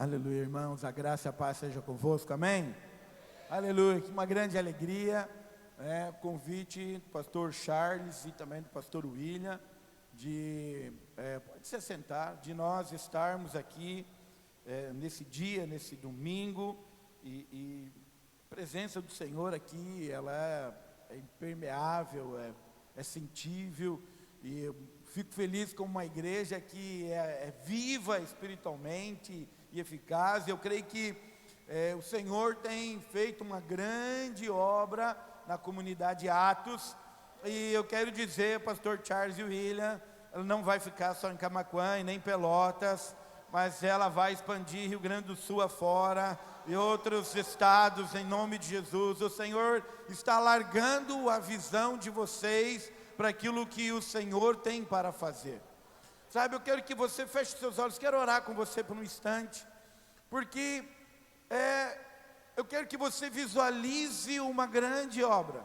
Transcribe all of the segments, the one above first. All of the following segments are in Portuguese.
Aleluia, irmãos, a graça e a paz seja convosco, amém? Aleluia, que uma grande alegria, convite do pastor Charles e também do pastor William, pode se assentar, de nós estarmos aqui nesse dia, nesse domingo, e a presença do Senhor aqui, ela é impermeável, é sentível, e eu fico feliz com uma igreja que é viva espiritualmente e eficaz. Eu creio que o Senhor tem feito uma grande obra na comunidade Atos, e eu quero dizer, pastor Charles e William, ela não vai ficar só em Camaquã e nem em Pelotas, mas ela vai expandir Rio Grande do Sul afora e outros estados, em nome de Jesus. O Senhor está alargando a visão de vocês para aquilo que o Senhor tem para fazer. Sabe, eu quero que você feche seus olhos, quero orar com você por um instante, porque eu quero que você visualize uma grande obra.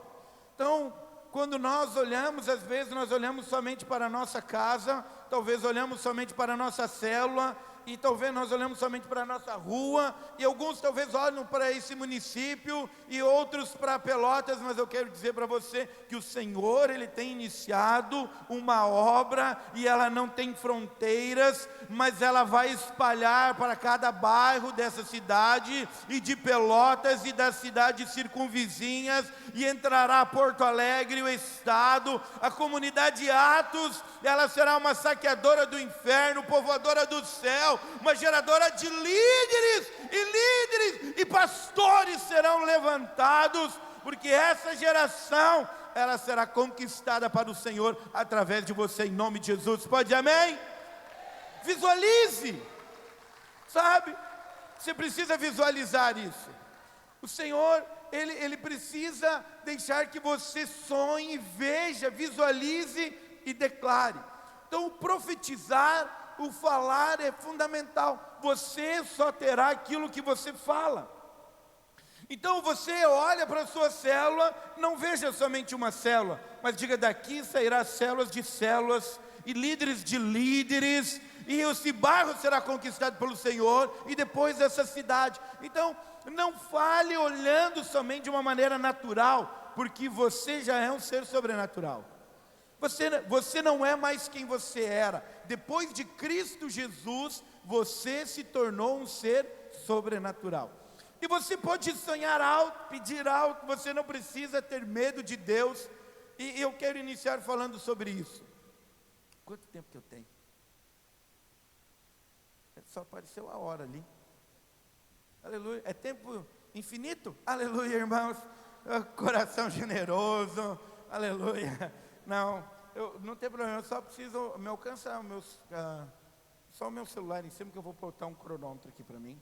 Então, quando nós olhamos, às vezes nós olhamos somente para a nossa casa, talvez olhamos somente para a nossa célula, e talvez nós olhamos somente para a nossa rua, e alguns talvez olham para esse município, e outros para Pelotas, mas eu quero dizer para você que o Senhor, Ele tem iniciado uma obra, e ela não tem fronteiras, mas ela vai espalhar para cada bairro dessa cidade, e de Pelotas, e das cidades circunvizinhas, e entrará a Porto Alegre, o estado, a comunidade Atos, ela será uma saqueadora do inferno, povoadora do céu, uma geradora de líderes, e pastores serão levantados, porque essa geração, ela será conquistada para o Senhor, através de você, em nome de Jesus. Pode, amém? Visualize, sabe, você precisa visualizar isso. O Senhor, Ele precisa deixar que você sonhe, veja, visualize e declare. Então, o profetizar, o falar é fundamental. Você só terá aquilo que você fala. Então você olha para a sua célula, não veja somente uma célula, mas diga: daqui sairá células de células, e líderes de líderes, e esse bairro será conquistado pelo Senhor, e depois essa cidade. Então, não fale olhando somente de uma maneira natural, porque você já é um ser sobrenatural. Você não é mais quem você era. Depois de Cristo Jesus, você se tornou um ser sobrenatural. E você pode sonhar alto, pedir alto, você não precisa ter medo de Deus. E eu quero iniciar falando sobre isso. Quanto tempo que eu tenho? Só apareceu a hora ali. Aleluia. É tempo infinito? Aleluia, irmãos. Coração generoso. Aleluia. Não tem problema, eu só preciso me alcançar só o meu celular em cima, que eu vou botar um cronômetro aqui para mim.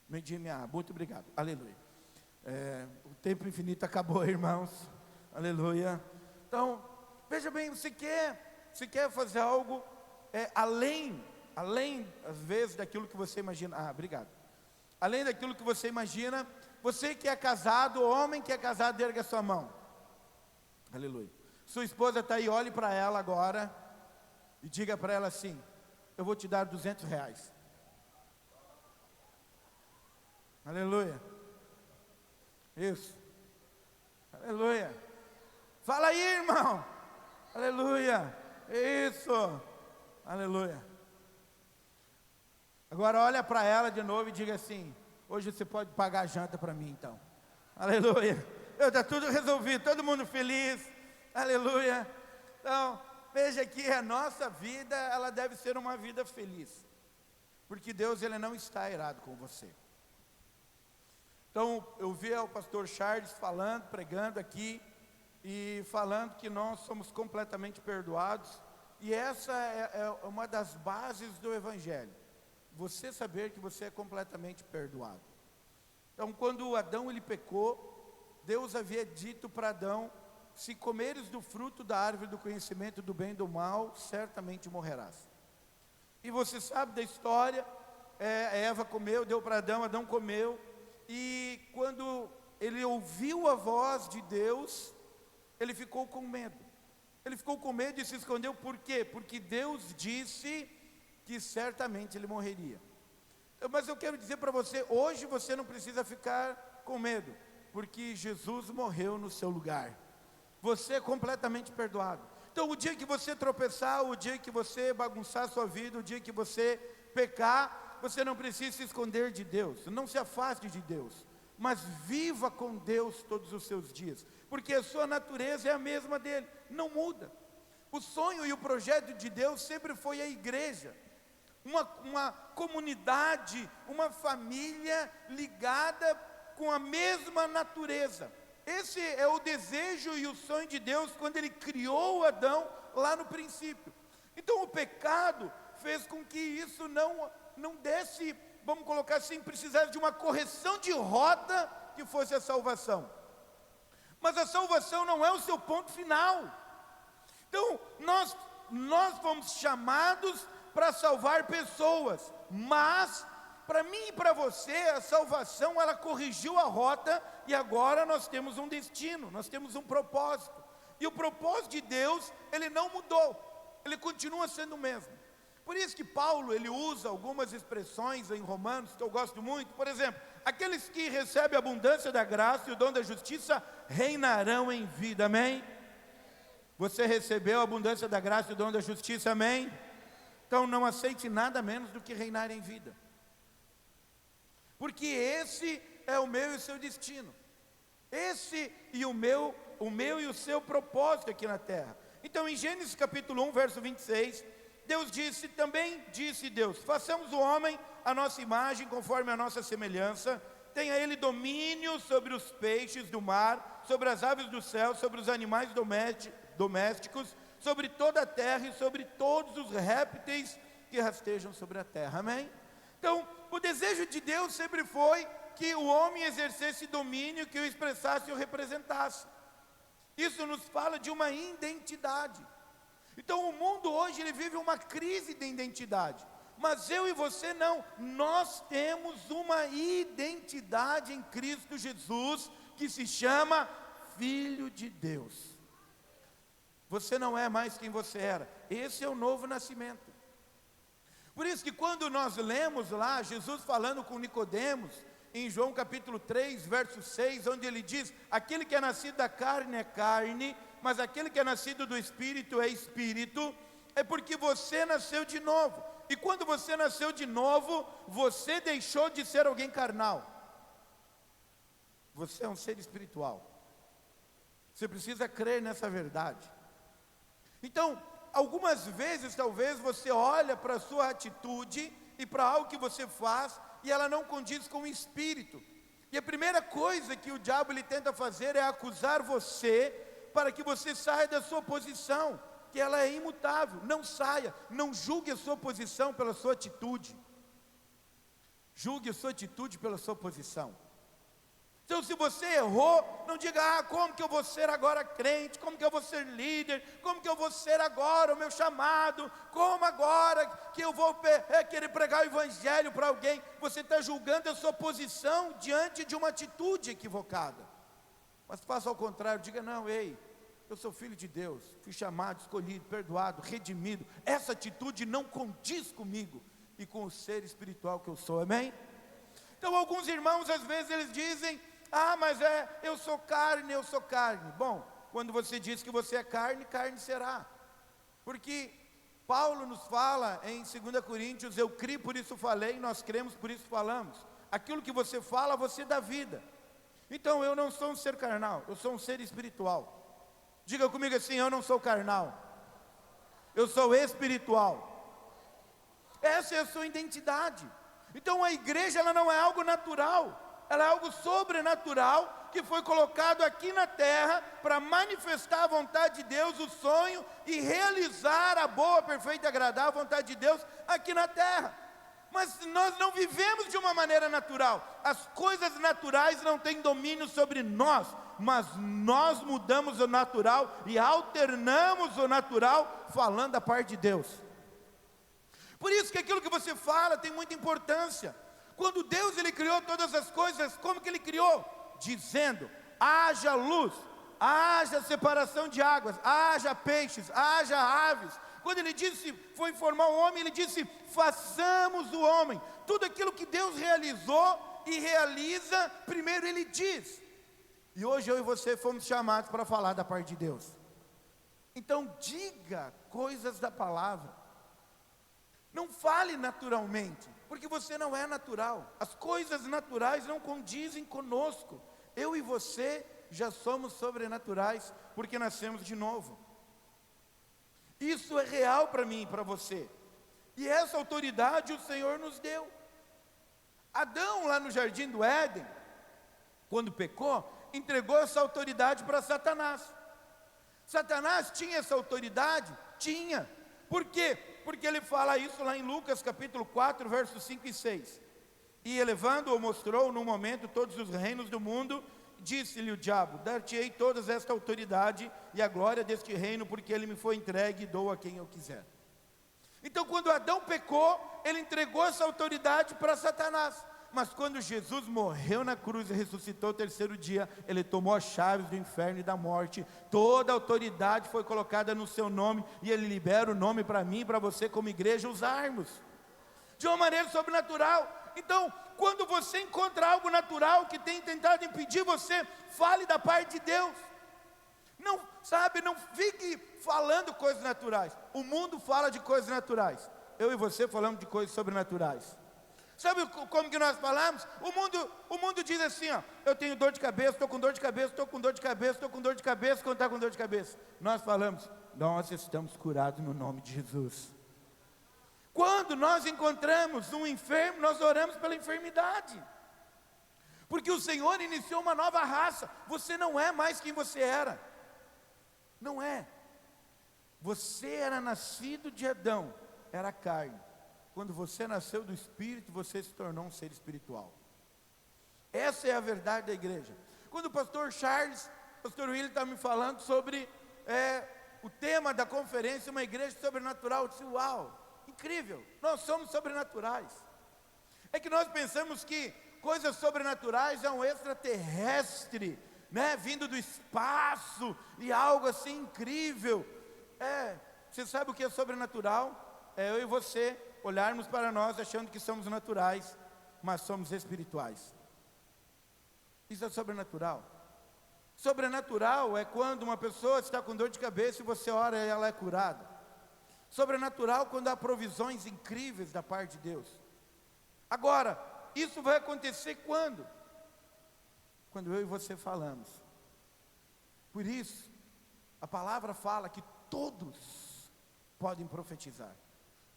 Medir minha. Muito obrigado, aleluia. O tempo infinito acabou, irmãos, aleluia. Então, veja bem, você quer fazer algo além, às vezes, daquilo que você imagina. Obrigado. Além daquilo que você imagina. Você que é casado, homem que é casado, erga a sua mão, aleluia. Sua esposa está aí, olhe para ela agora e diga para ela assim: eu vou te dar R$200. Aleluia. Isso. Aleluia. Fala aí, irmão. Aleluia. Isso. Aleluia. Agora olha para ela de novo e diga assim: hoje você pode pagar a janta para mim, então. Aleluia. Está tudo resolvido, todo mundo feliz. Aleluia. Então, veja que a nossa vida, ela deve ser uma vida feliz, porque Deus, Ele não está irado com você. Então, eu vi o pastor Charles falando, pregando aqui, e falando que nós somos completamente perdoados, e essa é uma das bases do Evangelho, você saber que você é completamente perdoado. Então, quando Adão ele pecou, Deus havia dito para Adão: se comeres do fruto da árvore do conhecimento do bem e do mal, certamente morrerás. E você sabe da história, Eva comeu, deu para Adão, Adão comeu, e quando ele ouviu a voz de Deus, ele ficou com medo. Ele ficou com medo e se escondeu. Por quê? Porque Deus disse que certamente ele morreria. Mas eu quero dizer para você, hoje você não precisa ficar com medo, porque Jesus morreu no seu lugar. Você é completamente perdoado. Então o dia que você tropeçar, o dia que você bagunçar a sua vida, o dia que você pecar, você não precisa se esconder de Deus. Não se afaste de Deus, mas viva com Deus todos os seus dias, porque a sua natureza é a mesma dele, não muda. O sonho e o projeto de Deus sempre foi a igreja, uma comunidade, uma família ligada com a mesma natureza. Esse é o desejo e o sonho de Deus quando Ele criou Adão lá no princípio. Então o pecado fez com que isso não desse, vamos colocar assim, precisasse de uma correção de rota que fosse a salvação. Mas a salvação não é o seu ponto final. Então nós fomos chamados para salvar pessoas, mas para mim e para você a salvação, ela corrigiu a rota, e agora nós temos um destino, nós temos um propósito, e o propósito de Deus, ele não mudou, ele continua sendo o mesmo. Por isso que Paulo, ele usa algumas expressões em Romanos, que eu gosto muito. Por exemplo, aqueles que recebem a abundância da graça e o dom da justiça, reinarão em vida, amém? Você recebeu a abundância da graça e o dom da justiça, amém? Então não aceite nada menos do que reinar em vida, porque esse é o meu e o seu destino, esse e o meu e o seu propósito aqui na terra. Então em Gênesis capítulo 1, verso 26, Deus disse, também disse Deus, façamos o homem a nossa imagem, conforme a nossa semelhança, tenha ele domínio sobre os peixes do mar, sobre as aves do céu, sobre os animais domésticos, sobre toda a terra e sobre todos os répteis que rastejam sobre a terra, amém? Então, o desejo de Deus sempre foi que o homem exercesse domínio, que o expressasse e o representasse. Isso nos fala de uma identidade. Então o mundo hoje ele vive uma crise de identidade, mas eu e você não, nós temos uma identidade em Cristo Jesus, que se chama Filho de Deus. Você não é mais quem você era, esse é o novo nascimento. Por isso que quando nós lemos lá, Jesus falando com Nicodemos, em João capítulo 3, verso 6, onde ele diz, aquele que é nascido da carne é carne, mas aquele que é nascido do Espírito é Espírito, é porque você nasceu de novo, e quando você nasceu de novo, você deixou de ser alguém carnal, você é um ser espiritual, você precisa crer nessa verdade. Então, algumas vezes talvez você olha para a sua atitude e para algo que você faz, e ela não condiz com o Espírito, e a primeira coisa que o diabo ele tenta fazer é acusar você, para que você saia da sua posição, que ela é imutável. Não saia, não julgue a sua posição pela sua atitude, julgue a sua atitude pela sua posição. Então se você errou, não diga, como que eu vou ser agora crente, como que eu vou ser líder, como que eu vou ser agora o meu chamado, como agora que eu vou querer pregar o evangelho para alguém. Você está julgando a sua posição diante de uma atitude equivocada. Mas faça ao contrário, diga, não, ei, eu sou filho de Deus, fui chamado, escolhido, perdoado, redimido, essa atitude não condiz comigo e com o ser espiritual que eu sou, amém? Então alguns irmãos às vezes eles dizem, mas eu sou carne, eu sou carne. Bom, quando você diz que você é carne, carne será, porque Paulo nos fala em 2 Coríntios, eu criei, por isso falei, nós cremos, por isso falamos. Aquilo que você fala, você dá vida. Então eu não sou um ser carnal, eu sou um ser espiritual. Diga comigo assim, eu não sou carnal, eu sou espiritual. Essa é a sua identidade. Então a igreja ela não é algo natural, ela é algo sobrenatural, que foi colocado aqui na terra, para manifestar a vontade de Deus, o sonho, e realizar a boa, perfeita e agradável vontade de Deus aqui na terra. Mas nós não vivemos de uma maneira natural, as coisas naturais não têm domínio sobre nós, mas nós mudamos o natural e alternamos o natural falando da parte de Deus. Por isso que aquilo que você fala tem muita importância. Quando Deus ele criou todas as coisas, como que ele criou? Dizendo, haja luz, haja separação de águas, haja peixes, haja aves. Quando ele disse, foi formar o homem, ele disse, façamos o homem. tudo aquilo que Deus realizou e realiza, primeiro Ele diz. E hoje eu e você fomos chamados para falar da parte de Deus. Então diga coisas da palavra. Não fale naturalmente, porque você não é natural. As coisas naturais não condizem conosco. Eu e você já somos sobrenaturais, porque nascemos de novo. Isso é real para mim e para você. E essa autoridade o Senhor nos deu. Adão, lá no jardim do Éden, quando pecou, entregou essa autoridade para Satanás. Satanás tinha essa autoridade? Tinha. Por quê? Porque ele fala isso lá em Lucas capítulo 4, versos 5 e 6. E elevando-o, mostrou no momento todos os reinos do mundo. Disse-lhe o diabo: dar-te-ei toda esta autoridade e a glória deste reino, porque ele me foi entregue e dou a quem eu quiser. Então, quando Adão pecou, ele entregou essa autoridade para Satanás. Mas quando Jesus morreu na cruz e ressuscitou o terceiro dia, ele tomou as chaves do inferno e da morte. Toda a autoridade foi colocada no seu nome, e ele libera o nome para mim e para você como igreja usarmos, de uma maneira sobrenatural. Então, quando você encontra algo natural que tem tentado impedir você, fale da parte de Deus. Não, sabe, não fique falando coisas naturais. O mundo fala de coisas naturais. Eu e você falamos de coisas sobrenaturais. Sabe como que nós falamos? O mundo diz assim, ó: eu tenho dor de cabeça, estou com dor de cabeça, estou com dor de cabeça, estou com dor de cabeça, quando está com dor de cabeça. Nós falamos: nós estamos curados no nome de Jesus. Quando nós encontramos um enfermo, nós oramos pela enfermidade. Porque o Senhor iniciou uma nova raça. Você não é mais quem você era. Não é. Você era nascido de Adão, era carne. Quando você nasceu do Espírito, você se tornou um ser espiritual. Essa é a verdade da igreja. Quando o pastor Charles, o pastor William está me falando sobre o tema da conferência, uma igreja sobrenatural, eu disse: uau, incrível, nós somos sobrenaturais. É que nós pensamos que coisas sobrenaturais é um extraterrestre, né, vindo do espaço, e algo assim incrível. Você sabe o que é sobrenatural? É eu e você olharmos para nós achando que somos naturais, mas somos espirituais. Isso é sobrenatural. Sobrenatural é quando uma pessoa está com dor de cabeça e você ora e ela é curada. Sobrenatural quando há provisões incríveis da parte de Deus. Agora, isso vai acontecer quando? Quando eu e você falamos. Por isso, a palavra fala que todos podem profetizar.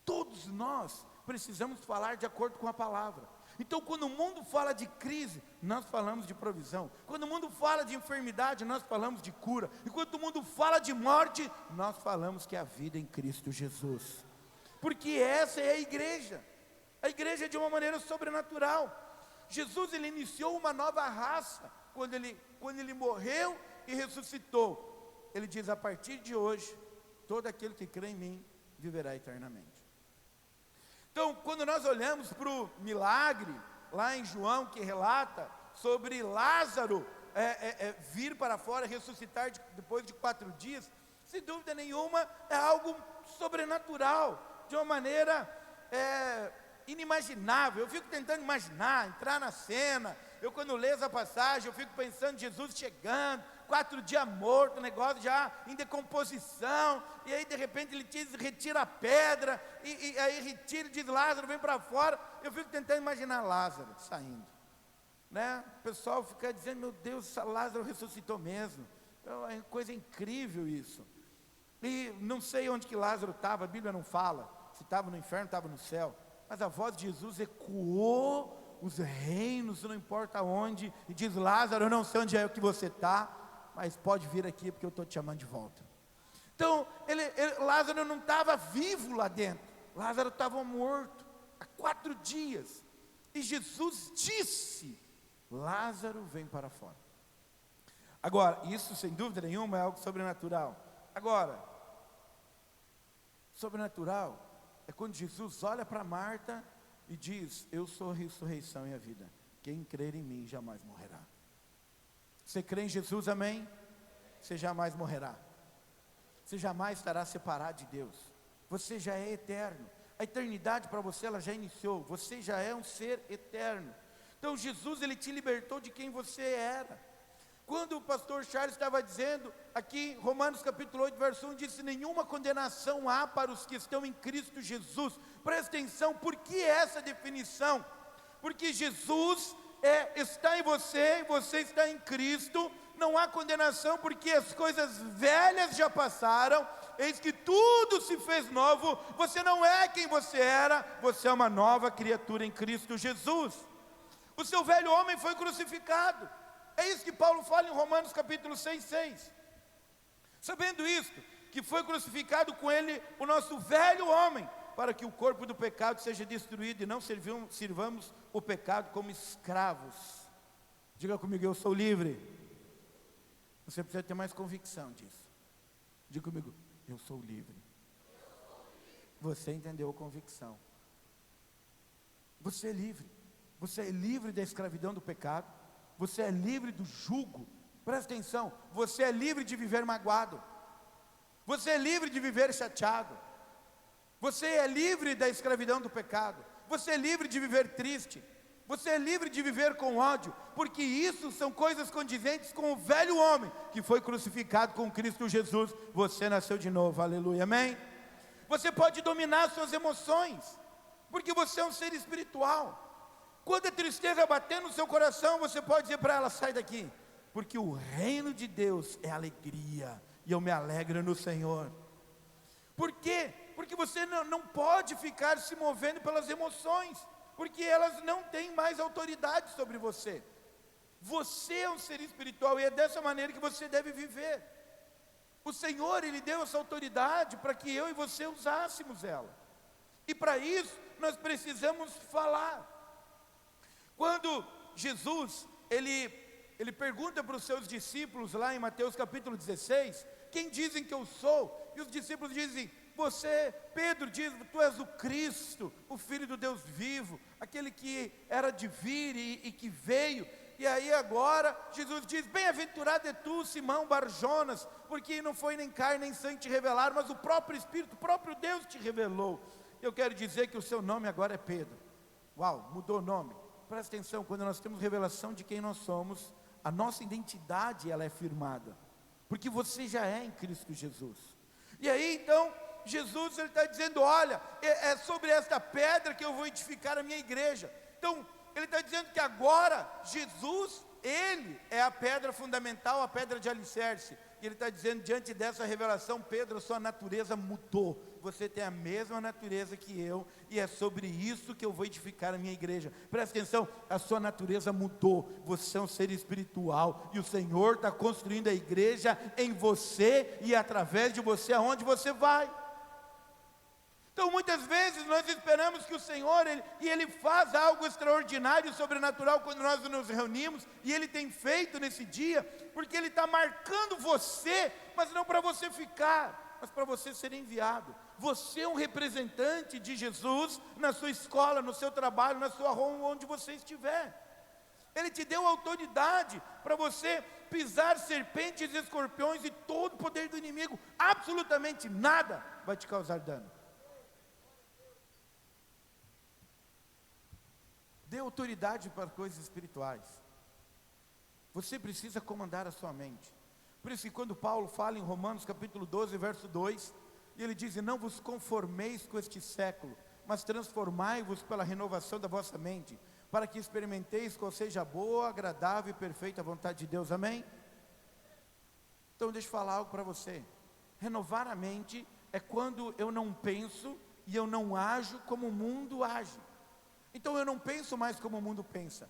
Todos nós precisamos falar de acordo com a palavra. Então, quando o mundo fala de crise, nós falamos de provisão. Quando o mundo fala de enfermidade, nós falamos de cura. E quando o mundo fala de morte, nós falamos que é a vida em Cristo Jesus. Porque essa é a igreja. A igreja é de uma maneira sobrenatural. Jesus, ele iniciou uma nova raça quando ele morreu e ressuscitou. Ele diz: a partir de hoje, todo aquele que crê em mim viverá eternamente. Então, quando nós olhamos para o milagre, lá em João, que relata sobre Lázaro vir para fora, ressuscitar depois de 4 dias, sem dúvida nenhuma, é algo sobrenatural, de uma maneira inimaginável. Eu fico tentando imaginar, entrar na cena. Eu, quando leio essa passagem, eu fico pensando Jesus chegando, 4 dias morto, o negócio já em decomposição, e aí de repente ele diz: retira a pedra, e aí retira e diz: Lázaro, vem para fora. Eu fico tentando imaginar Lázaro saindo, né? O pessoal fica dizendo: meu Deus, Lázaro ressuscitou mesmo. É uma coisa incrível isso. E não sei onde que Lázaro estava, a Bíblia não fala, se estava no inferno, estava no céu, mas a voz de Jesus ecoou os reinos, não importa onde, e diz: Lázaro, eu não sei onde é que você está, mas pode vir aqui porque eu estou te chamando de volta. Então, Lázaro não estava vivo lá dentro, Lázaro estava morto há 4 dias, e Jesus disse: Lázaro, vem para fora. Agora, isso sem dúvida nenhuma é algo sobrenatural. Agora, sobrenatural é quando Jesus olha para Marta e diz: eu sou a ressurreição e a vida, quem crer em mim jamais morrerá. Você crê em Jesus, amém? Você jamais morrerá. Você jamais estará separado de Deus. Você já é eterno. A eternidade para você, ela já iniciou. Você já é um ser eterno. Então Jesus, ele te libertou de quem você era. Quando o pastor Charles estava dizendo aqui, Romanos capítulo 8, verso 1, disse: nenhuma condenação há para os que estão em Cristo Jesus. Presta atenção, por que essa definição? Porque Jesus está em você, e você está em Cristo. Não há condenação, porque as coisas velhas já passaram, eis que tudo se fez novo. Você não é quem você era, você é uma nova criatura em Cristo Jesus. O seu velho homem foi crucificado. É isso que Paulo fala em Romanos capítulo 6. Sabendo isto, que foi crucificado com ele o nosso velho homem, para que o corpo do pecado seja destruído e não sirvamos o pecado como escravos. Diga comigo: eu sou livre. Você precisa ter mais convicção disso. Diga comigo: eu sou livre. Você entendeu a convicção. Você é livre. Você é livre da escravidão do pecado. Você é livre do jugo. Presta atenção, você é livre de viver magoado. Você é livre de viver chateado. Você é livre da escravidão do pecado. Você é livre de viver triste. Você é livre de viver com ódio, porque isso são coisas condizentes com o velho homem, que foi crucificado com Cristo Jesus. Você nasceu de novo, aleluia, amém? Você pode dominar suas emoções, porque você é um ser espiritual. Quando a tristeza bater no seu coração, você pode dizer para ela: sai daqui, porque o reino de Deus é alegria, e eu me alegro no Senhor. Por quê? Porque você não pode ficar se movendo pelas emoções, porque elas não têm mais autoridade sobre você. Você é um ser espiritual, e é dessa maneira que você deve viver. O Senhor, Ele deu essa autoridade para que eu e você usássemos ela, e para isso nós precisamos falar. Quando Jesus, ele pergunta para os seus discípulos lá em Mateus capítulo 16, quem dizem que eu sou? E os discípulos dizem: você, Pedro diz, tu és o Cristo, o Filho do Deus vivo, aquele que era de vir e que veio. E aí agora, Jesus diz: bem-aventurado é tu, Simão Barjonas, porque não foi nem carne nem sangue te revelaram, mas o próprio Espírito, o próprio Deus te revelou. Eu quero dizer que o seu nome agora é Pedro. Uau, mudou o nome. Presta atenção, quando nós temos revelação de quem nós somos, a nossa identidade, ela é firmada, porque você já é em Cristo Jesus. E aí então, Jesus, ele está dizendo: olha, é sobre esta pedra que eu vou edificar a minha igreja. Então, ele está dizendo que agora, Jesus, ele é a pedra fundamental, a pedra de alicerce. E ele está dizendo, diante dessa revelação: Pedro, a sua natureza mudou. Você tem a mesma natureza que eu, e é sobre isso que eu vou edificar a minha igreja. Presta atenção, a sua natureza mudou. Você é um ser espiritual, e o Senhor está construindo a igreja em você, e através de você, aonde você vai. Então muitas vezes nós esperamos que o Senhor, Ele faz algo extraordinário, sobrenatural, quando nós nos reunimos, e Ele tem feito nesse dia, porque Ele está marcando você, mas não para você ficar, mas para você ser enviado. Você é um representante de Jesus na sua escola, no seu trabalho, na sua rua, onde você estiver. Ele te deu autoridade para você pisar serpentes e escorpiões e todo o poder do inimigo. Absolutamente nada vai te causar dano. Dê autoridade para coisas espirituais. Você precisa comandar a sua mente. Por isso que quando Paulo fala em Romanos capítulo 12, verso 2, ele diz: e não vos conformeis com este século, mas transformai-vos pela renovação da vossa mente, para que experimenteis qual seja a boa, agradável e perfeita vontade de Deus. Amém? Então deixa eu falar algo para você. Renovar a mente é quando eu não penso e eu não ajo como o mundo age. Então eu não penso mais como o mundo pensa,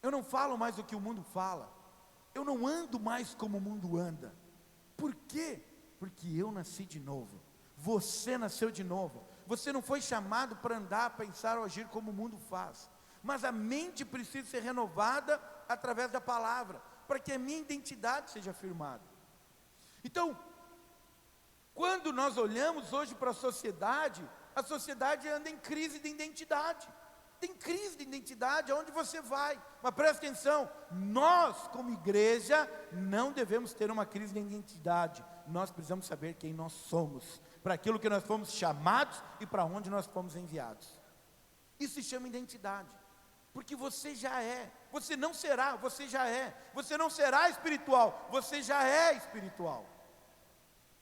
eu não falo mais o que o mundo fala, eu não ando mais como o mundo anda. Por quê? Porque eu nasci de novo. Você nasceu de novo. Você não foi chamado para andar, pensar ou agir como o mundo faz, mas a mente precisa ser renovada através da palavra, para que a minha identidade seja firmada. Então, quando nós olhamos hoje para a sociedade anda em crise de identidade. Tem crise de identidade aonde você vai. Mas presta atenção, nós como igreja não devemos ter uma crise de identidade. Nós precisamos saber quem nós somos. para aquilo que nós fomos chamados e para onde nós fomos enviados. Isso se chama identidade, porque você já é, você não será, você já é, você não será espiritual, você já é espiritual.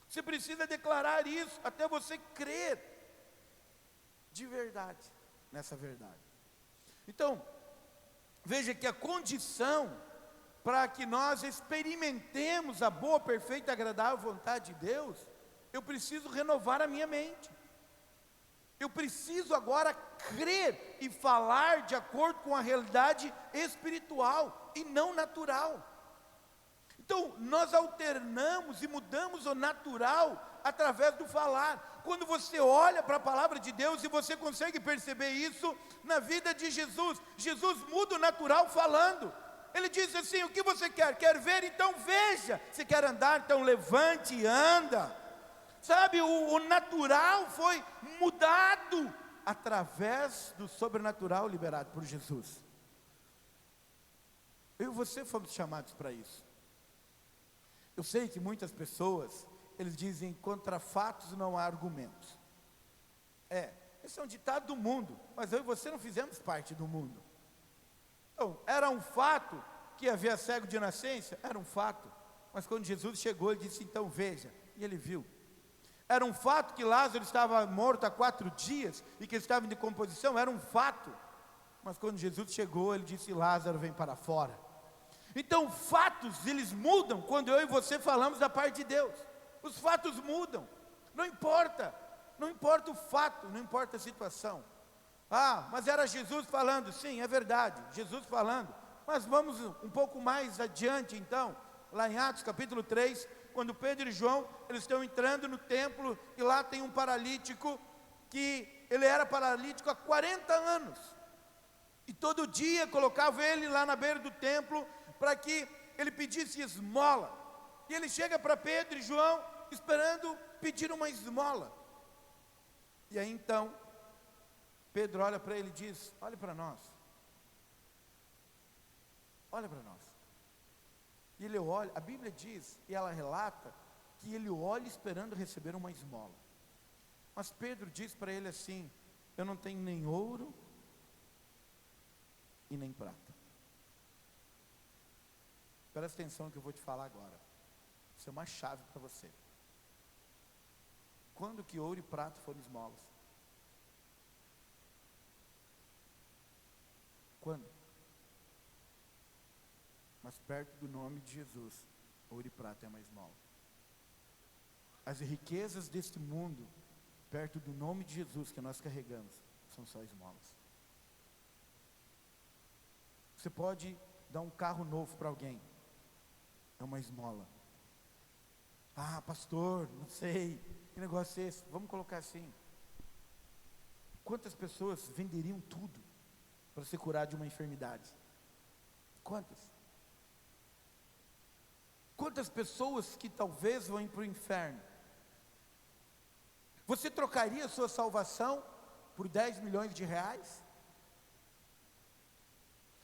Você precisa declarar isso, até você crer de verdade nessa verdade. Então, veja que a condição para que nós experimentemos a boa, perfeita e agradável vontade de Deus, eu preciso renovar a minha mente. Eu preciso agora crer e falar de acordo com a realidade espiritual e não natural. Então, nós alternamos e mudamos o natural através do falar. Quando você olha para a palavra de Deus e você consegue perceber isso na vida de Jesus, Jesus muda o natural falando. Ele diz assim: o que você quer? Quer ver? Então veja. Se quer andar? Então levante e anda. Sabe, o natural foi mudado através do sobrenatural liberado por Jesus. Eu e você fomos chamados para isso. Eu sei que muitas pessoas, eles dizem: contra fatos não há argumentos. Esse é um ditado do mundo, mas eu e você não fizemos parte do mundo. Então, era um fato que havia cego de nascença? Era um fato. Mas quando Jesus chegou, ele disse: então veja, e ele viu. Era um fato que Lázaro estava morto há 4 dias e que ele estava em decomposição? Era um fato. Mas quando Jesus chegou, ele disse: Lázaro, vem para fora. Então, fatos, eles mudam quando eu e você falamos da parte de Deus. Os fatos mudam. Não importa o fato, não importa a situação. Mas era Jesus falando. Sim, é verdade, Jesus falando. Mas vamos um pouco mais adiante então, lá em Atos capítulo 3, quando Pedro e João, eles estão entrando no templo, e lá tem um paralítico, que ele era paralítico há 40 anos, e todo dia colocava ele lá na beira do templo, para que ele pedisse esmola, e ele chega para Pedro e João, esperando pedir uma esmola, e aí então, Pedro olha para ele e diz: olhe para nós, olha para nós. E ele olha, a Bíblia diz, e ela relata, que ele olha esperando receber uma esmola. Mas Pedro diz para ele assim: eu não tenho nem ouro e nem prata. Presta atenção no que eu vou te falar agora. Isso é uma chave para você. Quando que ouro e prata foram esmolas? Quando? Mas perto do nome de Jesus, ouro e prata é uma esmola. As riquezas deste mundo, perto do nome de Jesus que nós carregamos, são só esmolas. Você pode dar um carro novo para alguém, é uma esmola. Pastor, não sei, que negócio é esse? Vamos colocar assim: quantas pessoas venderiam tudo para ser curado de uma enfermidade? Quantas? Quantas pessoas que talvez vão ir para o inferno? Você trocaria a sua salvação por 10 milhões de reais?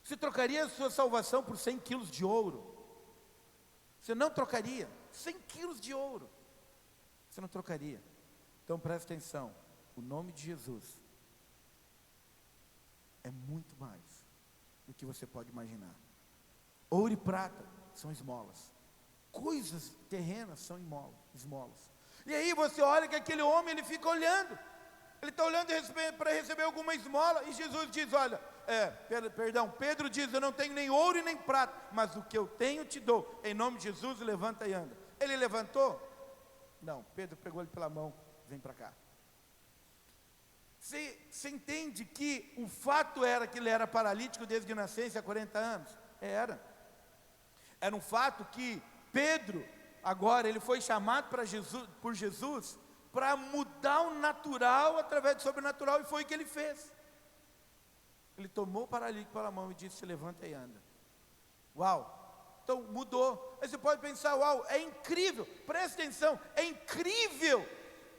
Você trocaria a sua salvação por 100 quilos de ouro? Você não trocaria. 100 quilos de ouro, você não trocaria. Então presta atenção, o nome de Jesus é muito mais do que você pode imaginar. Ouro e prata são esmolas. Coisas terrenas são esmolas. E aí você olha que aquele homem, ele fica olhando. Ele está olhando para receber alguma esmola. E Jesus diz: olha, Pedro diz: eu não tenho nem ouro e nem prata, mas o que eu tenho te dou. Em nome de Jesus, levanta e anda. Ele levantou? Não, Pedro pegou ele pela mão: vem para cá. Você entende que o fato era que ele era paralítico desde a nascença há 40 anos? Era um fato que Pedro, agora ele foi chamado por Jesus para mudar o natural através do sobrenatural, e foi o que ele fez. Ele tomou o paralítico pela mão e disse: levanta e anda. Uau! Então mudou. Aí você pode pensar: uau, é incrível, presta atenção, é incrível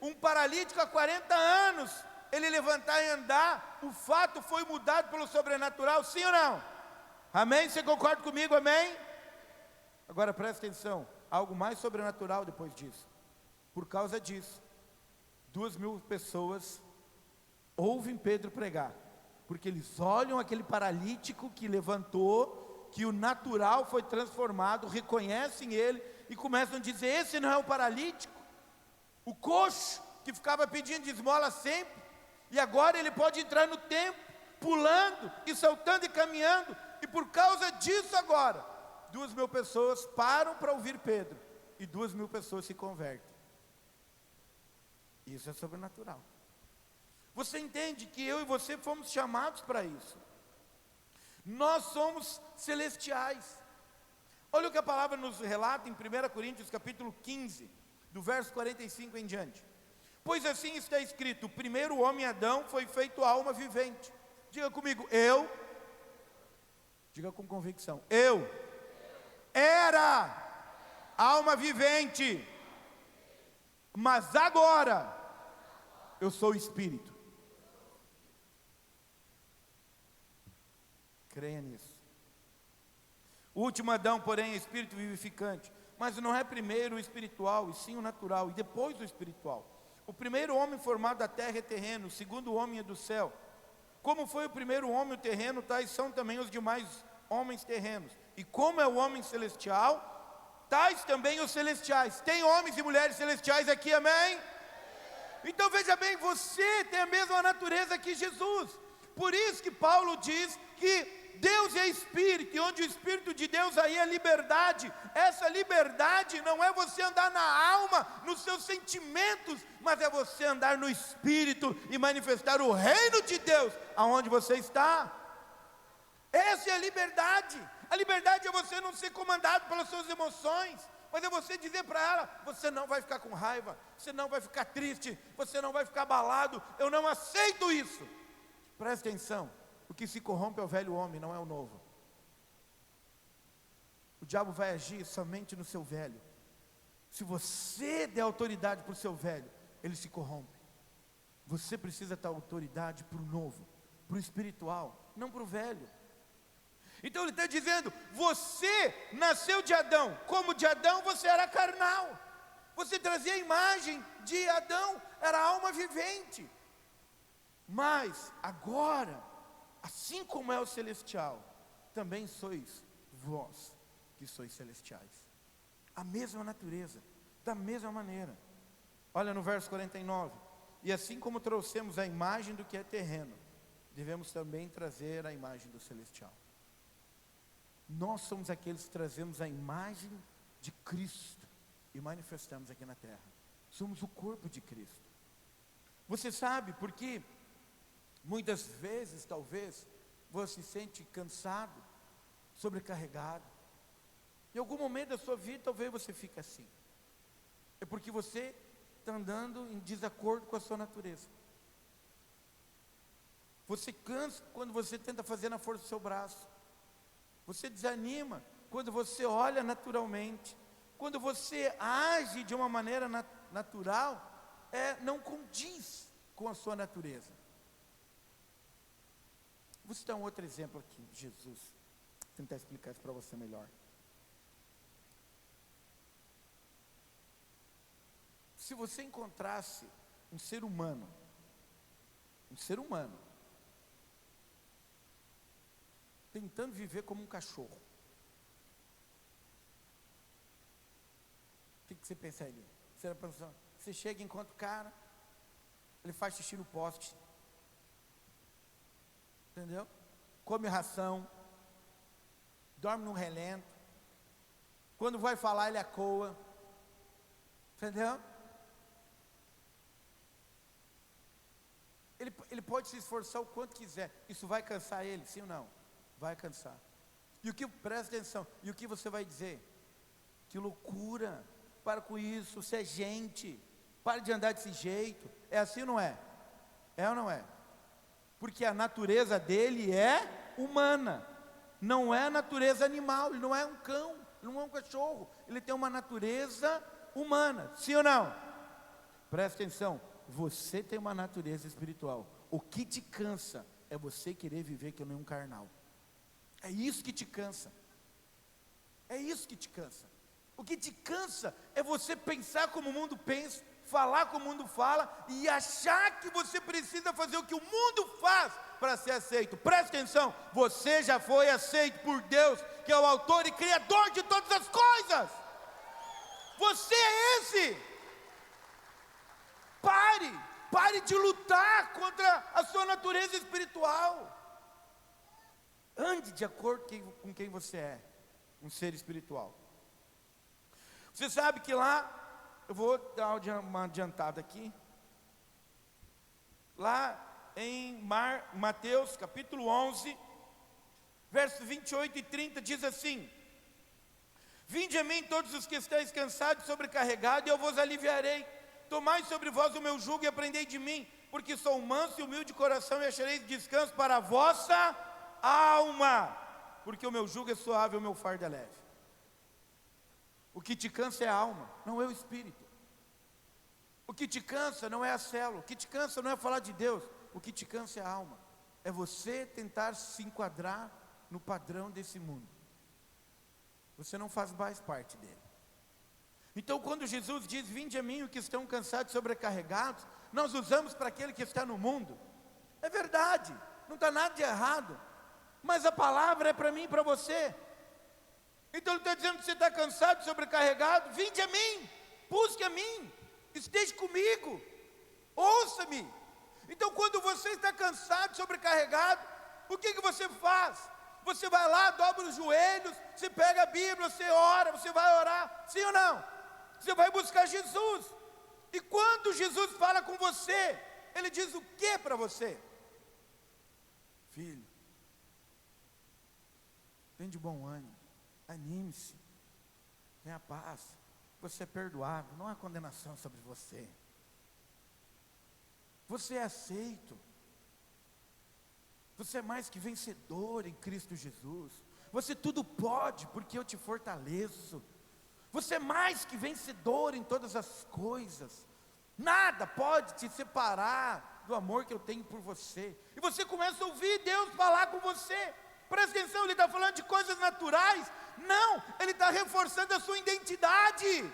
um paralítico há 40 anos, ele levantar e andar. O fato foi mudado pelo sobrenatural, sim ou não? Amém? Você concorda comigo? Amém? Agora presta atenção, algo mais sobrenatural depois disso. Por causa disso, 2.000 pessoas ouvem Pedro pregar, porque eles olham aquele paralítico que levantou, que o natural foi transformado, reconhecem ele e começam a dizer: esse não é o paralítico, o coxo que ficava pedindo esmola sempre, e agora ele pode entrar no templo, pulando e saltando e caminhando. E por causa disso agora, 2.000 pessoas param para ouvir Pedro, e 2.000 pessoas se convertem. Isso é sobrenatural. Você entende que eu e você fomos chamados para isso? Nós somos celestiais. Olha o que a palavra nos relata em 1 Coríntios capítulo 15, do verso 45 em diante. Pois assim está escrito: o primeiro homem Adão foi feito alma vivente. Diga comigo, eu. Diga com convicção, eu era alma vivente, mas agora eu sou espírito. Creia nisso. O último Adão, porém, é espírito vivificante. Mas não é primeiro o espiritual, e sim o natural, e depois o espiritual. O primeiro homem formado da terra é terreno, o segundo homem é do céu. Como foi o primeiro homem o terreno, tais são também os demais homens terrenos. E como é o homem celestial, tais também os celestiais. Tem homens e mulheres celestiais aqui, amém? Então veja bem, você tem a mesma natureza que Jesus. Por isso que Paulo diz que Deus é Espírito, e onde o Espírito de Deus aí é liberdade. Essa liberdade não é você andar na alma, nos seus sentimentos, mas é você andar no Espírito e manifestar o reino de Deus aonde você está. Essa é a liberdade. A liberdade é você não ser comandado pelas suas emoções, mas é você dizer para ela: você não vai ficar com raiva, você não vai ficar triste, você não vai ficar abalado. Eu não aceito isso. Presta atenção. O que se corrompe é o velho homem, não é o novo. O diabo vai agir somente no seu velho. Se você der autoridade para o seu velho, ele se corrompe. Você precisa dar autoridade para o novo, para o espiritual, não para o velho. Então ele está dizendo: você nasceu de Adão. Como de Adão você era carnal, você trazia a imagem de Adão, era alma vivente. Mas agora, assim como é o celestial, também sois vós que sois celestiais. A mesma natureza, da mesma maneira. Olha no verso 49. E assim como trouxemos a imagem do que é terreno, devemos também trazer a imagem do celestial. Nós somos aqueles que trazemos a imagem de Cristo e manifestamos aqui na terra. Somos o corpo de Cristo. Você sabe por quê? Muitas vezes, talvez, você se sente cansado, sobrecarregado. Em algum momento da sua vida, talvez você fique assim. É porque você está andando em desacordo com a sua natureza. Você cansa quando você tenta fazer na força do seu braço. Você desanima quando você olha naturalmente. Quando você age de uma maneira natural, não condiz com a sua natureza. Vou citar um outro exemplo aqui, Jesus. Vou tentar explicar isso para você melhor. Se você encontrasse um ser humano, tentando viver como um cachorro, o que você pensaria? Você chega e encontra o cara, ele faz xixi no poste, entendeu? Come ração, dorme num relento, quando vai falar ele acoa, entendeu? Ele pode se esforçar o quanto quiser, isso vai cansar ele, sim ou não? Vai cansar. E o que, presta atenção, e o que você vai dizer? Que loucura, para com isso, você é gente, para de andar desse jeito. É assim ou não é? É ou não é? Porque a natureza dele é humana, não é a natureza animal. Ele não é um cão, ele não é um cachorro, ele tem uma natureza humana, sim ou não? Presta atenção, você tem uma natureza espiritual. O que te cansa é você querer viver que nem um carnal. É isso que te cansa. É isso que te cansa. O que te cansa é você pensar como o mundo pensa, falar como o mundo fala e achar que você precisa fazer o que o mundo faz para ser aceito. Presta atenção, você já foi aceito por Deus, que é o autor e criador de todas as coisas. Você é esse. Pare de lutar contra a sua natureza espiritual. Ande de acordo com quem você é, um ser espiritual. Você sabe que lá, eu vou dar uma adiantada aqui, lá em Mateus capítulo 11, versos 28 e 30, diz assim: vinde a mim todos os que estáis cansados e sobrecarregados, e eu vos aliviarei. Tomai sobre vós o meu jugo e aprendei de mim, porque sou manso e humilde de coração, e achareis descanso para a vossa alma, porque o meu jugo é suave e o meu fardo é leve. O que te cansa é a alma, não é o espírito. O que te cansa não é a célula, o que te cansa não é falar de Deus, o que te cansa é a alma. É você tentar se enquadrar no padrão desse mundo. Você não faz mais parte dele. Então quando Jesus diz, vinde a mim os que estão cansados e sobrecarregados, nós usamos para aquele que está no mundo. É verdade, não está nada de errado, mas a palavra é para mim e para você. Então ele está dizendo que você está cansado e sobrecarregado, vinde a mim, busque a mim, esteja comigo, ouça-me. Então quando você está cansado e sobrecarregado, o que você faz? Você vai lá, dobra os joelhos, você pega a Bíblia, você ora, você vai orar, sim ou não? Você vai buscar Jesus. E quando Jesus fala com você, Ele diz o que para você? Filho, tem de bom ânimo, anime-se, tenha paz, você é perdoado, não há condenação sobre você. Você é aceito. Você é mais que vencedor em Cristo Jesus. Você tudo pode, porque eu te fortaleço. Você é mais que vencedor em todas as coisas. Nada pode te separar do amor que eu tenho por você. E você começa a ouvir Deus falar com você. Presta atenção, Ele está falando de coisas naturais? Não, Ele está reforçando a sua identidade.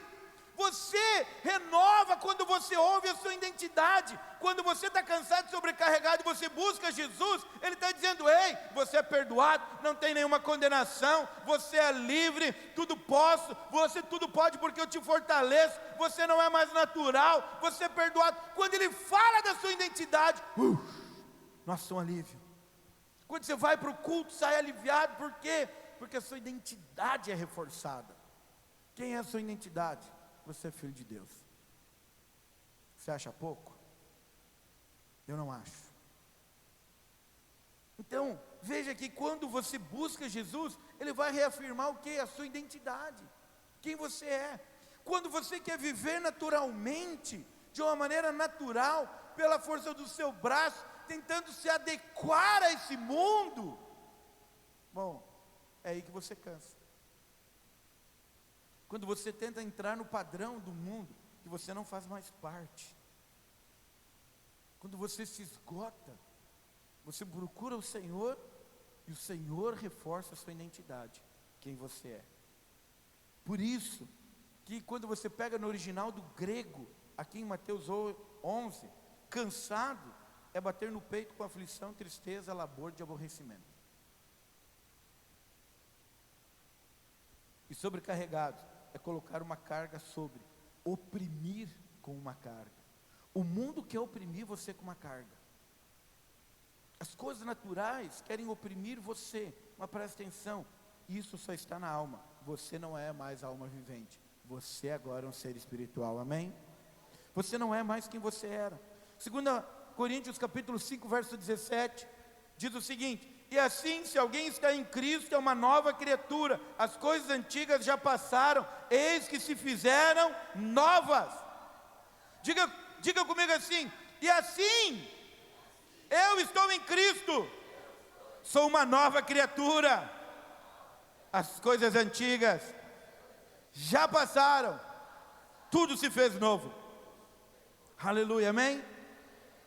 Você renova quando você ouve a sua identidade. Quando você está cansado e sobrecarregado e você busca Jesus, Ele está dizendo, ei, você é perdoado, não tem nenhuma condenação, você é livre, tudo posso, você tudo pode porque eu te fortaleço, você não é mais natural, você é perdoado. Quando Ele fala da sua identidade, nossa, um alívio. Quando você vai para o culto, sai aliviado, por quê? Porque a sua identidade é reforçada. Quem é a sua identidade? Você é filho de Deus. Você acha pouco? Eu não acho. Então, veja que quando você busca Jesus, Ele vai reafirmar o que? A sua identidade, quem você é. Quando você quer viver naturalmente, de uma maneira natural, pela força do seu braço, tentando se adequar a esse mundo, bom, é aí que você cansa. Quando você tenta entrar no padrão do mundo, que você não faz mais parte. Quando você se esgota, você procura o Senhor, e o Senhor reforça a sua identidade, quem você é. Por isso, que quando você pega no original do grego, aqui em Mateus 11, cansado é bater no peito com aflição, tristeza, labor de aborrecimento. E sobrecarregado é colocar uma carga sobre, oprimir com uma carga. O mundo quer oprimir você com uma carga. As coisas naturais querem oprimir você, mas presta atenção, isso só está na alma. Você não é mais alma vivente, você agora é um ser espiritual, amém? Você não é mais quem você era. 2 Coríntios capítulo 5, verso 17, diz o seguinte: e assim, se alguém está em Cristo, é uma nova criatura, as coisas antigas já passaram, eis que se fizeram novas. Diga comigo assim: e assim, eu estou em Cristo, sou uma nova criatura, as coisas antigas já passaram, tudo se fez novo. Aleluia, amém?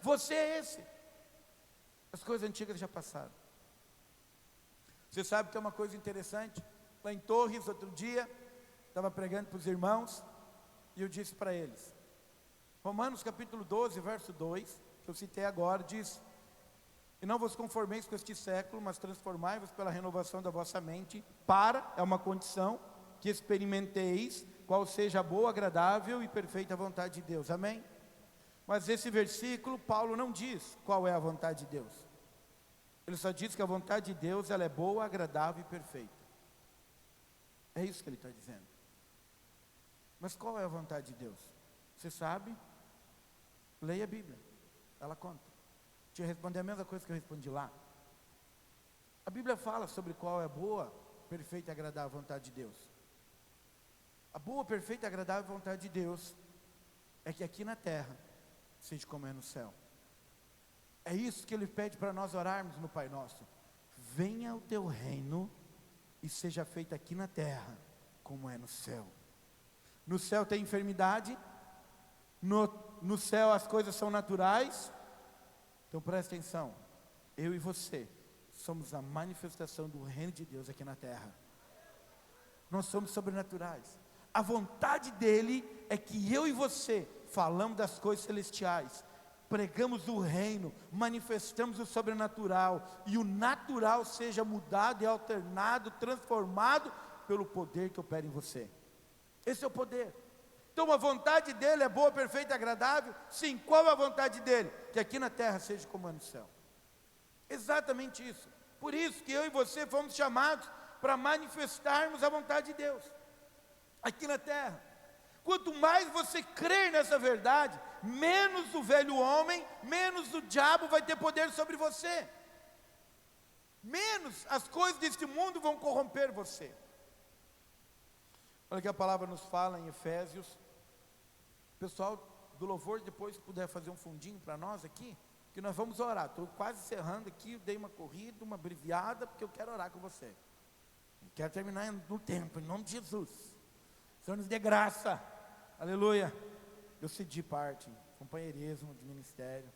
Você é esse. As coisas antigas já passaram. Você sabe que é uma coisa interessante? Lá em Torres, outro dia, estava pregando para os irmãos, e eu disse para eles: Romanos capítulo 12, verso 2, que eu citei agora, diz: e não vos conformeis com este século, mas transformai-vos pela renovação da vossa mente, é uma condição, que experimenteis qual seja a boa, agradável e perfeita vontade de Deus. Amém? Mas esse versículo, Paulo não diz qual é a vontade de Deus. Ele só diz que a vontade de Deus, ela é boa, agradável e perfeita. É isso que ele está dizendo. Mas qual é a vontade de Deus? Você sabe? Leia a Bíblia, ela conta. Deixa eu responder a mesma coisa que eu respondi lá. A Bíblia fala sobre qual é a boa, perfeita e agradável vontade de Deus. A boa, perfeita e agradável vontade de Deus é que aqui na terra seja como é no céu. É isso que Ele pede para nós orarmos no Pai Nosso: venha o teu reino e seja feito aqui na terra como é no céu. No céu tem enfermidade, no céu as coisas são naturais. Então presta atenção, eu e você somos a manifestação do reino de Deus aqui na terra. Nós somos sobrenaturais. A vontade dEle é que eu e você falamos das coisas celestiais, pregamos o reino, manifestamos o sobrenatural, e o natural seja mudado e alternado, transformado pelo poder que opera em você. Esse é o poder. Então a vontade dEle é boa, perfeita e agradável. Sim, qual é a vontade dEle? Que aqui na terra seja como é no céu. Exatamente isso. Por isso que eu e você fomos chamados para manifestarmos a vontade de Deus aqui na terra. Quanto mais você crer nessa verdade, menos o velho homem, menos o diabo vai ter poder sobre você, menos as coisas deste mundo vão corromper você. Olha que a palavra nos fala em Efésios. O pessoal do louvor, depois, se puder fazer um fundinho para nós aqui, que nós vamos orar. Estou quase encerrando aqui, eu dei uma corrida, uma abreviada, porque eu quero orar com você. Eu quero terminar no tempo, em nome de Jesus. O Senhor nos dê graça. Aleluia. Eu cedi parte, companheirismo de ministério.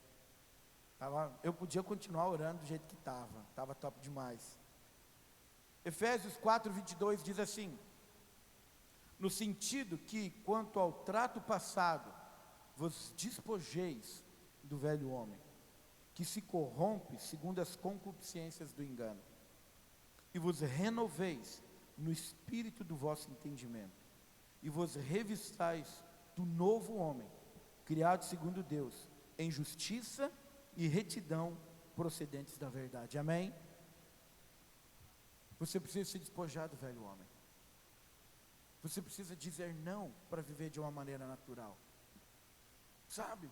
Eu podia continuar orando do jeito que estava top demais. Efésios 4, 22 diz assim: no sentido que, quanto ao trato passado, vos despojeis do velho homem, que se corrompe segundo as concupiscências do engano, e vos renoveis no espírito do vosso entendimento, e vos revistais do novo homem, criado segundo Deus, em justiça e retidão procedentes da verdade. Amém? Você precisa se despojar do velho homem. Você precisa dizer não para viver de uma maneira natural. Sabe,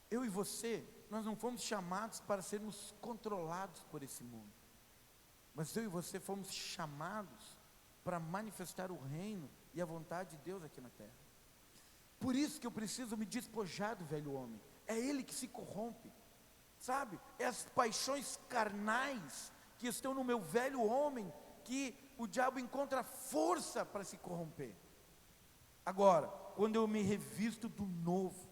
eu e você, nós não fomos chamados para sermos controlados por esse mundo, mas eu e você fomos chamados para manifestar o reino e a vontade de Deus aqui na terra. Por isso que eu preciso me despojar do velho homem. É ele que se corrompe, sabe, é as paixões carnais que estão no meu velho homem, que o diabo encontra força para se corromper. Agora, quando eu me revisto do novo,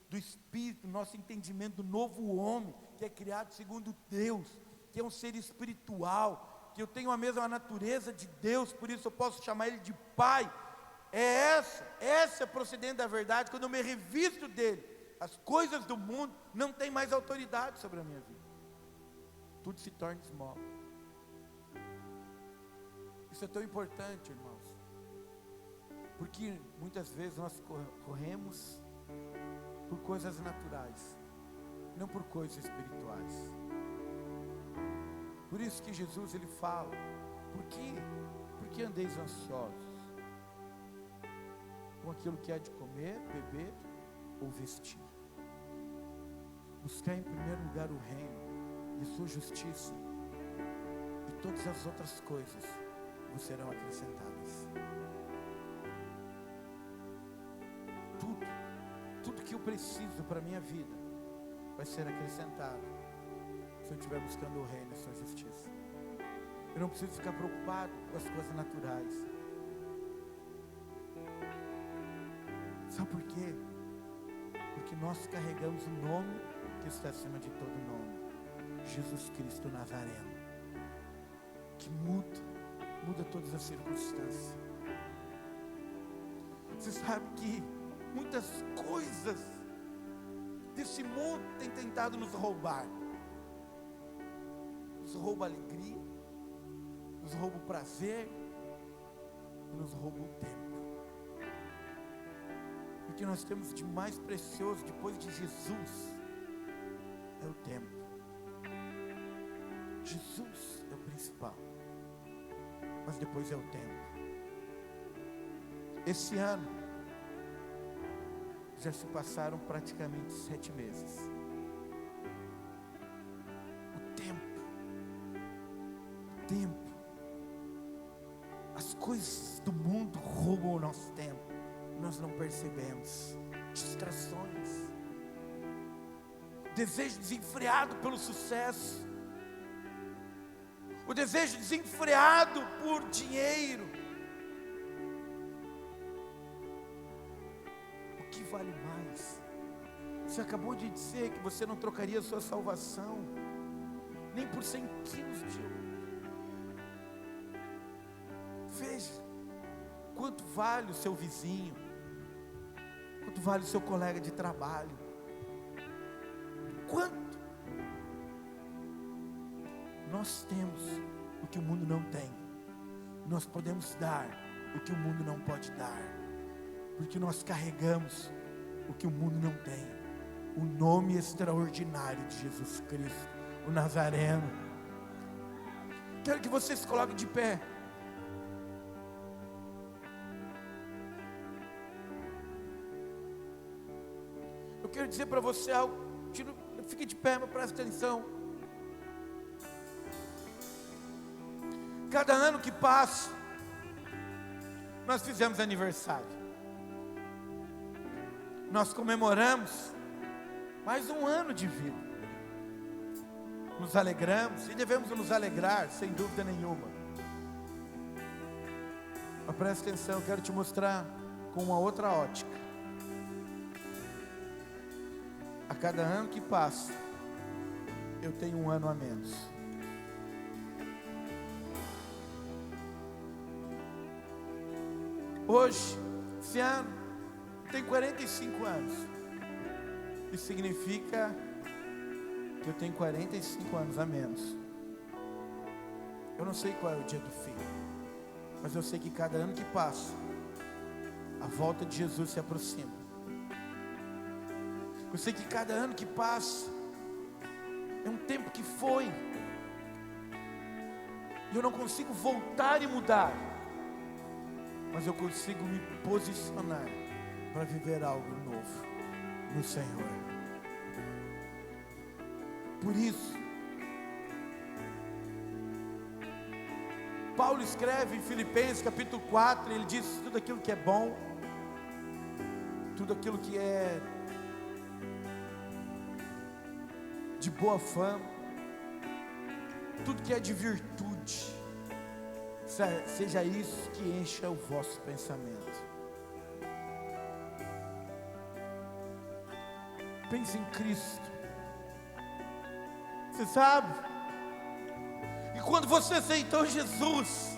do Espírito, nosso entendimento do novo homem, que é criado segundo Deus, que é um ser espiritual, que eu tenho a mesma natureza de Deus, por isso eu posso chamar Ele de Pai. Essa é procedente da verdade. Quando eu me revisto dele, as coisas do mundo não têm mais autoridade sobre a minha vida, tudo se torna esmola. Isso é tão importante, irmãos, porque muitas vezes nós corremos por coisas naturais, não por coisas espirituais. Por isso que Jesus, Ele fala: por que andeis ansiosos com aquilo que é de comer, beber ou vestir? Buscar em primeiro lugar o reino e sua justiça, e todas as outras coisas vos serão acrescentadas. Tudo que eu preciso para a minha vida vai ser acrescentado se eu estiver buscando o reino e a sua justiça. Eu não preciso ficar preocupado com as coisas naturais. Sabe por quê? Porque nós carregamos o nome que está acima de todo nome, Jesus Cristo Nazareno, que muda todas as circunstâncias. Você sabe que muitas coisas desse mundo tem tentado nos roubar. Nos rouba a alegria, nos rouba o prazer, e nos rouba o tempo. Porque nós temos de mais precioso depois de Jesus, é o tempo. Jesus é o principal, mas depois é o tempo. Esse ano, já se passaram praticamente 7 meses. O tempo, as coisas do mundo roubam o nosso tempo, nós não percebemos. Distrações, desejo desenfreado pelo sucesso, o desejo desenfreado por dinheiro. O que vale mais? Você acabou de dizer que você não trocaria a sua salvação nem por 100 quilos de ouro. Veja quanto vale o seu vizinho, quanto vale o seu colega de trabalho, quanto nós temos o que o mundo não tem. Nós podemos dar o que o mundo não pode dar, porque nós carregamos o que o mundo não tem, o nome extraordinário de Jesus Cristo, o Nazareno. Quero que você se coloque de pé. Eu quero dizer para você algo. Fique de pé, mas preste atenção. Cada ano que passa, nós fizemos aniversário. Nós comemoramos mais um ano de vida. Nos alegramos e devemos nos alegrar, sem dúvida nenhuma. Mas preste atenção, eu quero te mostrar com uma outra ótica. A cada ano que passa, eu tenho um ano a menos. Hoje, esse ano, eu tenho 45 anos. Isso significa que eu tenho 45 anos a menos. Eu não sei qual é o dia do fim, mas eu sei que cada ano que passa, a volta de Jesus se aproxima. Eu sei que cada ano que passa é um tempo que foi, e eu não consigo voltar e mudar, mas eu consigo me posicionar para viver algo novo no Senhor. Por isso, Paulo escreve em Filipenses capítulo 4, ele diz: tudo aquilo que é bom, tudo aquilo que é de boa fama, tudo que é de virtude, seja isso que encha o vosso pensamento. Pense em Cristo. Você sabe? E quando você aceitou Jesus,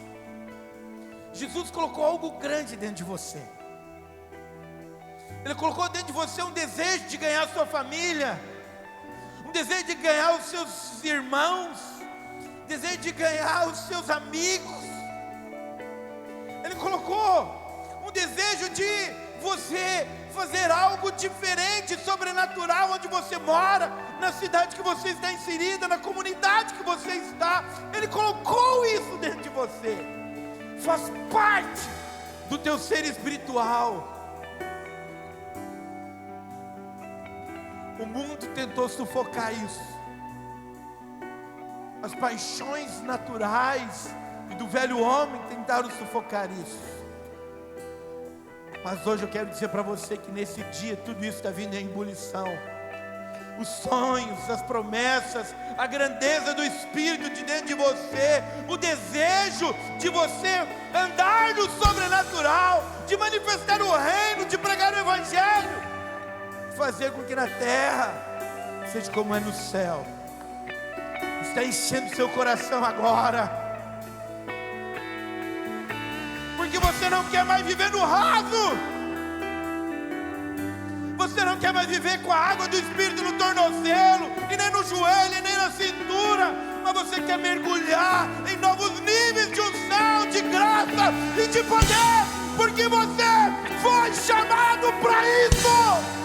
Jesus colocou algo grande dentro de você. Ele colocou dentro de você um desejo de ganhar a sua família, um desejo de ganhar os seus irmãos, desejo de ganhar os seus amigos. Ele colocou um desejo de você fazer algo diferente, sobrenatural, onde você mora, na cidade que você está inserida, na comunidade que você está. Ele colocou isso dentro de você, faz parte do teu ser espiritual. O mundo tentou sufocar isso. As paixões naturais e do velho homem tentaram sufocar isso. Mas hoje eu quero dizer para você que nesse dia tudo isso está vindo em ebulição. Os sonhos, as promessas, a grandeza do Espírito de dentro de você, o desejo de você andar no sobrenatural, de manifestar o reino, de pregar o Evangelho, fazer com que na terra seja como é no céu. Está enchendo seu coração agora, porque você não quer mais viver no raso, você Você não quer mais viver com a água do Espírito no tornozelo, e nem no joelho, e nem na cintura, mas você quer mergulhar em novos níveis de unção, de graça e de poder, porque você foi chamado para isso.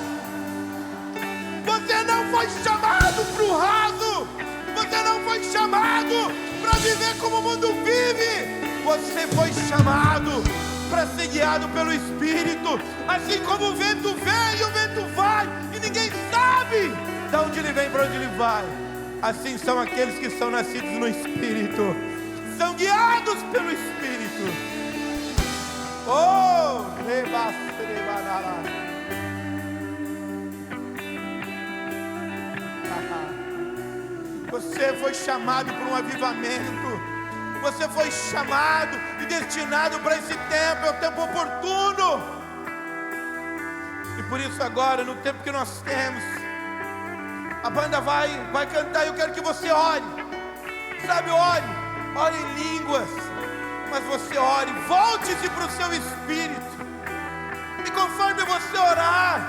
Você não foi chamado para o raso, você não foi chamado para viver como o mundo vive, você foi chamado para ser guiado pelo Espírito. Assim como o vento vem e o vento vai, e ninguém sabe de onde ele vem, para onde ele vai, assim são aqueles que são nascidos no Espírito, são guiados pelo Espírito. Oh, você foi chamado para um avivamento. Você foi chamado e destinado para esse tempo, é o tempo oportuno. E por isso agora, no tempo que nós temos, a banda vai cantar, e eu quero que você ore. Sabe, ore em línguas, mas você ore, volte-se para o seu espírito. E conforme você orar,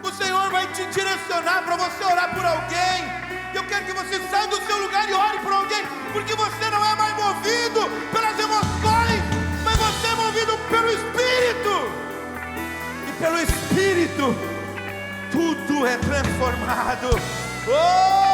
o Senhor vai te direcionar para você orar por alguém. Eu quero que você saia do seu lugar e ore por alguém, porque você não é mais movido pelas emoções, mas você é movido pelo Espírito. E pelo Espírito tudo é transformado. Oh!